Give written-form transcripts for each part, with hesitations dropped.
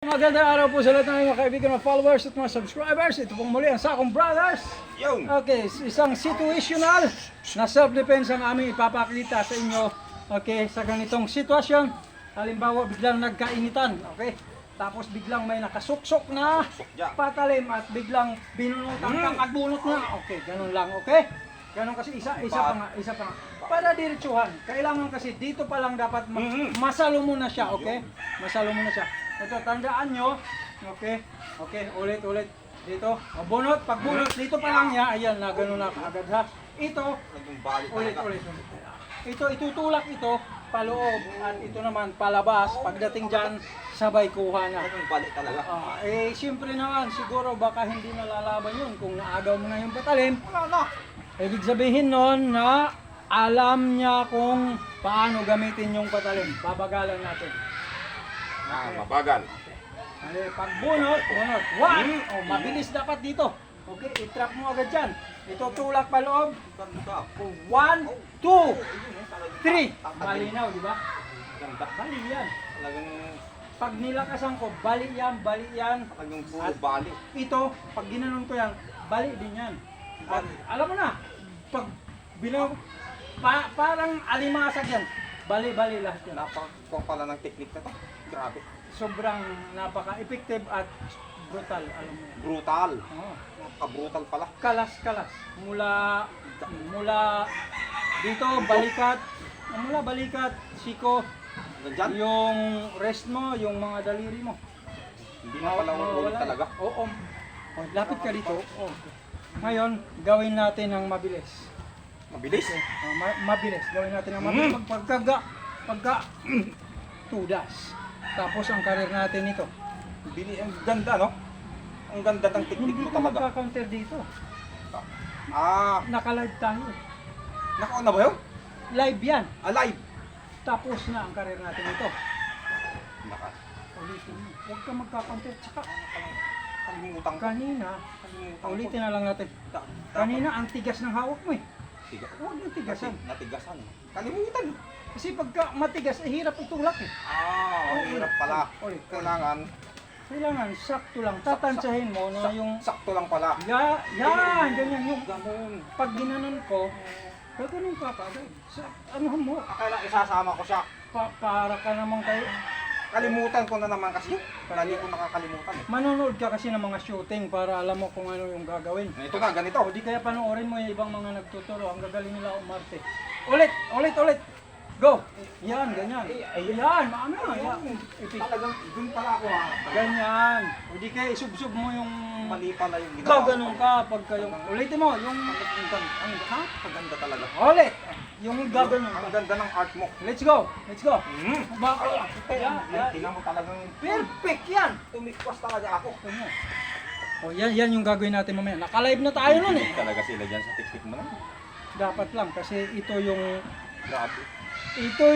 Magandang araw po sa lahat ng mga kaibigan, mga followers at mga subscribers. Ito pong muli ang Sakong Brothers. Yun. Okay, isang situational na self-defense ang aming ipapakita sa inyo. Okay, sa ganitong sitwasyon. Halimbawa, biglang nagkainitan. Okay, tapos biglang may nakasuksok na patalim at biglang binunutan kang at bunot na. Okay, ganun lang. Okay, ganun kasi isa pa nga. Para diretsuhan. Kailangan kasi dito pa lang dapat masalo muna siya. Okay, masalo muna siya. Ito, tandaan nyo. Okay, ulit dito. Bunot, pagbunot, dito pa lang niya. Ayan, na gano'n na kaagad ha. Ito, ulit. Ito, itutulak ito paloob at ito naman palabas. Pagdating dyan, sabay kuha na. Balik talaga. Siyempre naman, siguro baka hindi nalalaban yun. Kung naagaw mo na yung patalim, ibig sabihin nun na alam niya kung paano gamitin yung patalim. Babagalan natin. Mabagal. Pag bunot. One. Mabilis dapat dito. Okay, i-trap mo agad dyan. Ito tulak pa loob. 1, 2, 3. Malinaw, di ba? Bali yan. Talagang Pag nilakasan ko, bali yan. talagang puro bali. Ito, pag ginanon ko yan, bali din yan. At alam mo na, pag parang alimasag yan. Bali lahat yan. Napakakong pala ng technique na to. Grabe. Sobrang napaka-effective at brutal, alam mo yan. Brutal. Oo. Napaka-brutal pala. Kalas. Mula dito, balikat. Mula balikat, siko. Nandyan. Yung rest mo, yung mga daliri mo. Hindi na pala ulit talaga. Oo. Lapit ka dito. Ngayon, gawin natin ang mabilis. Mabilis. Mabilis. Gawin natin ang mabilis. Pagka tudas. Tapos ang karir natin ito. Ang ganda, no? Ang ganda ng technique Hindi mo ka talaga. magka-counter dito. Naka-live tayo. Nakaon na ba yun? Live yan. Alive. Tapos na ang karir natin ito. Naka. Ulitin mo. Huwag ka magka-counter. Tsaka Kalimutan ko. kanina, Kalimutan ulitin na lang natin. Kanina ang tigas ng hawak mo eh. Huwag mo tigasan. Natigasan. Kalimutan. Kasi pagka matigas, hirap itulak eh. Ang hirap pala. Ulit. Kailangan Sakto lang. Tatantsahin mo na yung... sakto lang pala. Yan, ganyan yung... Ganun. Pag ginanon ko, gaganon ka kagad. Ano mo? Akala isasama ko siya. Para ka naman kayo. Kalimutan ko na naman kasi. Lagi ko nakakalimutan. Manonood ka kasi ng mga shooting para alam mo kung ano yung gagawin. Ito na, ganito. O di kaya panoorin mo yung ibang mga nagtuturo. Ang gagaling nila umarte. Ulit. Go! Yan, ganyan. Ayan, maano. Talagang dun pala ako ha. Ganyan. O di kaya isubsob mo yung... Mali pala yung ginawa. Gaganon ka pagka yung... Ulitin mo, yung... Ang ganda talaga. Ulit! Yung gaganon Ang ka. ganda ng art mo. Let's go! Bako. Tingnan mo talagang Perfect yan! tumikwas talaga ako. O yan yung gagawin natin mamaya. Naka-live na tayo nun eh. Talaga sila dyan sa tiktik mo na. Dapat lang kasi ito Grabe.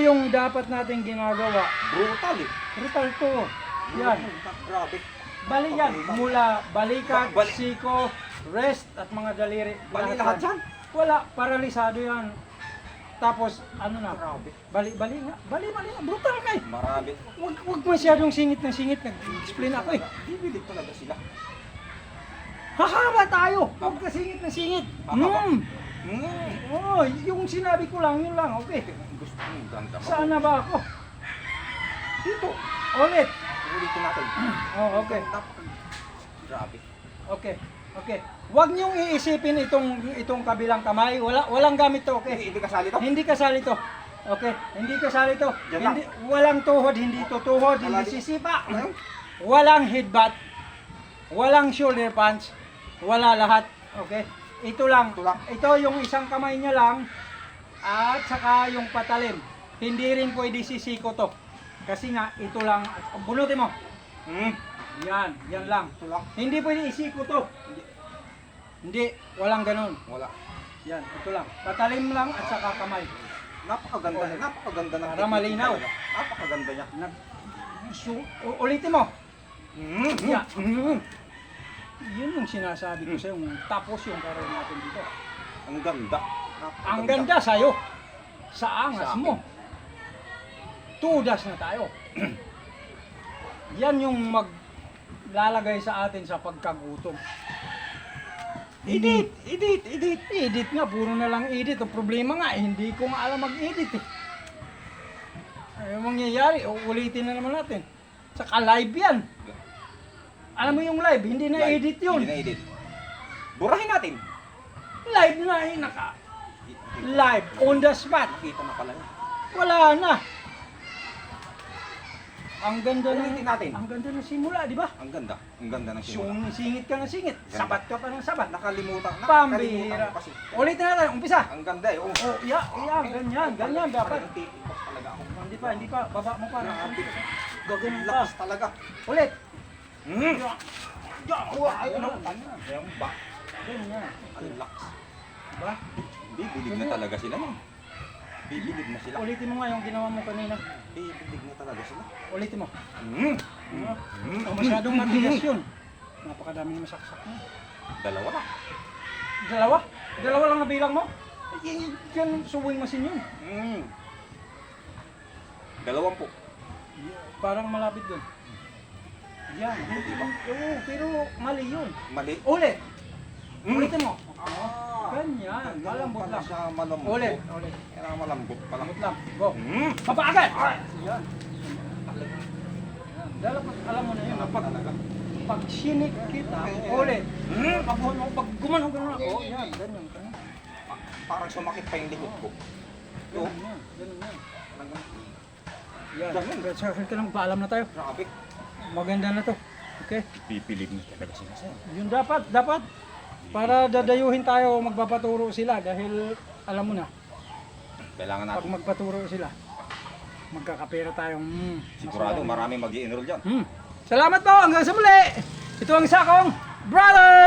yung dapat natin ginagawa. Brutal eh. Brutal to. Yan. Grabe. Bali yan. Mula balikat, Bali. siko, rest at mga daliri. Bali lahat yan. dyan. Wala. Paralisado yan. Tapos ano na. Grabe. Bali nga. Brutal ka eh. Marami. Huwag masyadong singit. Nag-explain ako eh. Bibilig talaga sila. Hahaba tayo. Huwag ka singit. Hahaba. Oh, yung sinabi ko lang, yun lang. Okay. Gusto mo ganda mo. Saan na ba ako? Dito. Ulit. Ulitin natin. Okay. Grabe. Okay. Huwag niyong iisipin itong kabilang kamay. Walang gamit to, okay? Hindi kasali to. Hindi kasali to. Okay, hindi kasali to. Yan lang. Walang tuhod, hindi to tuhod, Wala hindi din. sisipa. Ano? Walang headbutt. Walang shoulder punch. Wala lahat. Okay? Ito lang. Ito yung isang kamay niya lang at saka yung patalim. Hindi rin pwede sisiko to. Kasi nga ito lang. Bunutin mo. Yan lang. Ito lang. Hindi pwede isiko to. Hindi, walang ganun. Wala. Yan, ito lang. Patalim lang at saka kamay. Napakaganda ng Para technique malinaw. talaga. Napakaganda niya. Ulitin mo. Yeah. Yun yung sinasabi ko sa'yo. Tapos yung karir natin dito. Ang ganda. Ang ganda sa'yo. Sa angas Sa akin. mo. Tudas na tayo. Yan yung maglalagay sa atin sa pagkagutom. Edit! Edit nga, puro na lang edit. Ang problema nga, hindi ko nga alam mag-edit eh. Ay, mangyayari, ulitin na naman natin. Saka live yan. Alam mo yung live, hindi na edit yun. Hindi na edit. Burahin natin. Live na eh, live, on the spot. Nakita na pala yun. Wala na. Ang ganda Ulitin natin. ang ganda ng simula, di ba? Ang ganda. Ang ganda ng simula. Singit ka ng singit, Ganda. sabat ka pa ng sabat. Nakalimutan Pambihira. ko kasi. Ulitin natin, umpisa. Ang ganda eh. Oh. Oh, ganyan dapat. Parang titipas talaga ako. Hindi pa, baba mo pa. Grabe. Gagawin pa. Lakas talaga. Ulit. Hmm. Ano? Ayan ba? Ganyan. Ang lakas. Diba? Bibilig na talaga sila no? Bibilig na sila. Ulitin mo nga yung ginawa mo kanina. Bibilig na talaga sila. Ulitin mo. Hmm. Masyadong matigas yun. Napakadami na masaksak mo. Dalawa na. Dalawa? Dalawa lang nabilang mo? Yan, sewing machine yun. Hmm. 20. Parang malapit doon. Yan. Oo, pero mali yun. Mali. Ulit. Hmm. Ulitin mo. Ah. Ganyan. Malambot pala lang. siya malambot. Ulit. Kailangan malambot pala. Malambot lang. Go. Hmm. Baba agad! Yan. Dapat alam mo na yun. Pag sinik kita, ulit. Pag gumanong ganun ako, yan. Ganyan. Parang sumakit pa yung likod ko. Yo. Ganun yan. Ganun. Yan. Sir, ka lang, paalam na tayo. Grabe. Maganda na to. Okay? Pipilig na talaga sila sir. Yun dapat. Para dadayuhin tayo, magpapaturo sila dahil alam mo na, Kailangan pag natin. magpaturo sila, magkakapera tayong Sigurado masaya. maraming mag-i-enroll dyan. Salamat po, hanggang sa muli. Ito ang isa kong brother!